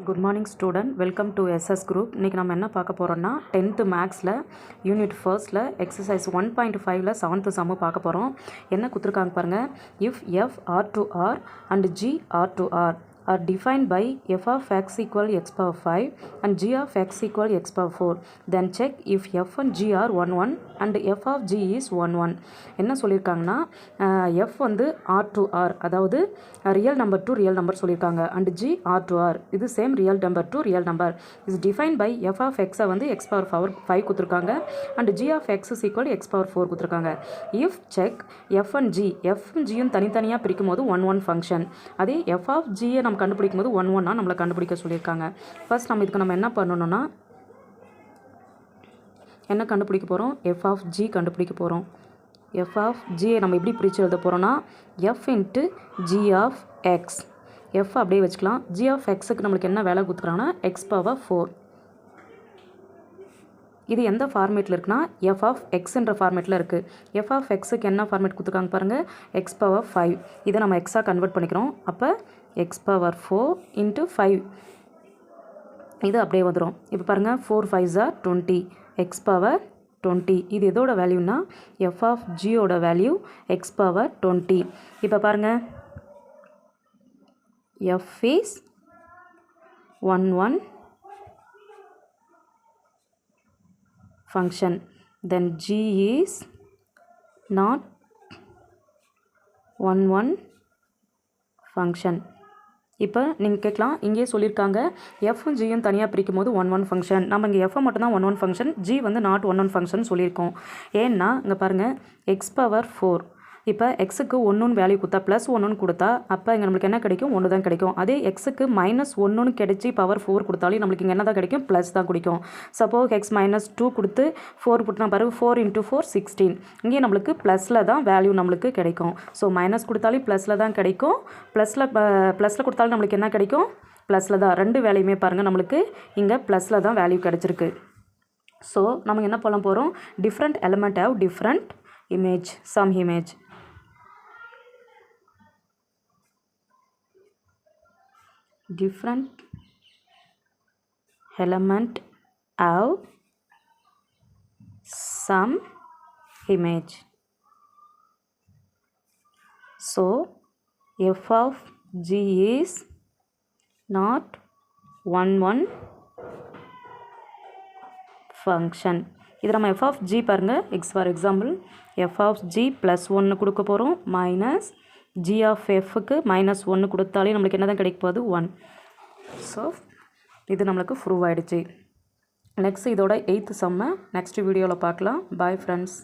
Good morning student, welcome to SS group. இன்னைக்கு நம்ம என்ன பார்க்க போறோம்னா 10th மேக்ஸ்ல யூனிட் ஃபர்ஸ்ட்ல எக்ஸசைஸ் 1.5ல 7th சம் பார்க்க போறோம். என்ன கொடுத்திருக்காங்க பாருங்க. If f r to r and g r to r are defined by f of x equal x power 5 and g of x equal x power 4, then check if f and g are 1 1 and f of g is 1 1. என்ன சொல்லியிருக்காங்கன்னா f வந்து r to r, அதாவது real number to real number சொல்லியிருக்காங்க, and g r to r இது same real number to real number is define by f of x வந்து x power 5 கொடுத்துருக்காங்க and g of x is equal x power 4 கொடுத்துருக்காங்க. if check f and g, f gயும் தனித்தனியாக பிரிக்கும் போது 1 1 function, அதே f of g நம்ம கண்டுபிடிக்கும் போது 1 1 நம்மளை கண்டுபிடிக்க சொல்லியிருக்காங்க. ஃபர்ஸ்ட் இதுக்கு நம்ம என்ன பண்ணணும்னா என்ன கண்டுபிடிக்க போகிறோம், f of g கண்டுபிடிக்க போகிறோம். f of g நம்ம எப்படி பிரித்து எழுத போகிறோம்னா f into g of x, f அப்படியே வச்சுக்கலாம். g of xக்கு நம்மளுக்கு என்ன வேலை கொடுத்துக்கிறாங்கன்னா x power 4. இது எந்த ஃபார்மேட்டில் இருக்குன்னா f of xன்ற ஃபார்மேட்டில் இருக்குது. f of xக்கு என்ன ஃபார்மேட் கொடுத்துருக்காங்க பாருங்கள், x power 5. இதை நம்ம எக்ஸாக கன்வெர்ட் பண்ணிக்கிறோம். அப்போ x power 4 into 5 இது அப்படியே வந்துடும். இப்போ பாருங்கள் 4 5s are 20, x power 20. இது எதோட வேல்யூனா f of g ஓட வேல்யூ x power 20. இப்போ பாருங்கள் f is 1 1 function, then g is not 1 1 function. இப்போ நீங்கள் கேட்கலாம், இங்கேயே சொல்லியிருக்காங்க எஃப்பும் ஜியும் தனியாக பிரிக்கும் போது 1 1 ஃபங்க்ஷன், நம்ம இங்கே எஃப் மட்டும் தான் 1 1 ஃபங்க்ஷன், ஜி வந்து நாட் 1 1 ஃபங்க்ஷன் சொல்லியிருக்கோம். ஏன்னா இங்கே பாருங்கள் x power 4, இப்போ எக்ஸுக்கு 1 வேல்யூ கொடுத்தா ப்ளஸ் 1 கொடுத்தா அப்போ இங்கே நம்மளுக்கு என்ன கிடைக்கும், 1 தான் கிடைக்கும். அதே எக்ஸுக்கு -1 கிடைச்சி பவர் 4 கொடுத்தாலும் நம்மளுக்கு இங்கே என்ன தான் கிடைக்கும், ப்ளஸ் தான் கிடைக்கும். சப்போஸ் எக்ஸ் -2 கொடுத்து 4 கொடுத்தா பாருங்க 4 × 4 16, இங்கே நம்மளுக்கு ப்ளஸில் தான் வேல்யூ நம்மளுக்கு கிடைக்கும். ஸோ மைனஸ் கொடுத்தாலும் ப்ளஸில் தான் கிடைக்கும், ப்ளஸில் கொடுத்தாலும் நம்மளுக்கு என்ன கிடைக்கும், ப்ளஸில் தான். ரெண்டு வேல்யூமே பாருங்கள் நம்மளுக்கு இங்கே ப்ளஸில் தான் வேல்யூ கிடைச்சிருக்கு. ஸோ நம்ம என்ன பண்ண போகிறோம், different element have different image, some image. Different element have some image. So f of g is not 1 1 function. இது நம்ம f of g பாருங்க, for example f of g +1 கொடுக்க போகிறோம், மைனஸ் g of fக்கு -1 கொடுத்தாலே நம்மளுக்கு என்ன தான் கிடைக்க போகுது, 1. ஸோ இது நம்மளுக்கு ப்ரூவ் ஆகிடுச்சு. நெக்ஸ்ட் இதோட 8th சம்மை நெக்ஸ்ட் வீடியோவில் பார்க்கலாம். Bye friends.